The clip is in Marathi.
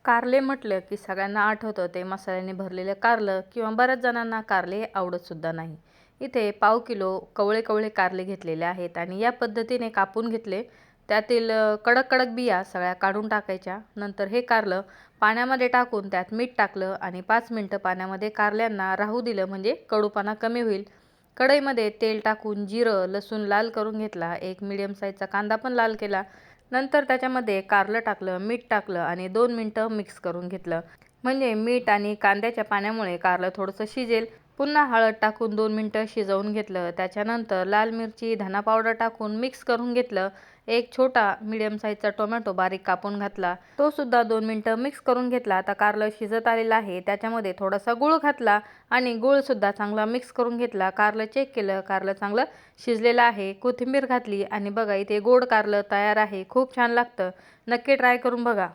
कारले म्हटलं की सगळ्यांना आठवतं ते मसाल्याने भरलेलं कारलं किंवा बऱ्याच जणांना कारले आवडतसुद्धा नाही. इथे पाव किलो कवळे कवळे कारले घेतलेले आहेत आणि या पद्धतीने कापून घेतले. त्यातील कडक कडक बिया सगळ्या काढून टाकायच्या. नंतर हे कारलं पाण्यामध्ये टाकून त्यात मीठ टाकलं आणि 5 मिनटं पाण्यामध्ये कारल्यांना राहू दिलं, म्हणजे कडूपणा कमी होईल. कढईमध्ये तेल टाकून जिरं लसूण लाल करून घेतला. एक मीडियम साईजचा कांदा पण लाल केला. नंतर त्याच्यामध्ये कारलं टाकलं, मीठ टाकलं आणि 2 मिनटं मिक्स करून घेतलं. म्हणजे मीठ आणि कांद्याच्या पाण्यामुळे कारलं थोडंसं शिजेल. पुन्हा हळद टाकून 2 मिनटं शिजवून घेतलं. त्याच्यानंतर लाल मिरची धना पावडर टाकून मिक्स करून घेतलं. एक छोटा मीडियम साईजचा टोमॅटो बारीक कापून घातला, तो सुद्धा 2 मिनटं मिक्स करून घेतला. आता कारलं शिजत आलेलं आहे, त्याच्यामध्ये थोडासा गूळ घातला आणि गूळसुद्धा चांगला मिक्स करून घेतला. कारलं चेक केलं, कारलं चांगलं शिजलेलं आहे. कोथिंबीर घातली आणि बघा इथे गोड कारलं तयार आहे. खूप छान लागतं. नक्की ट्राय करून बघा.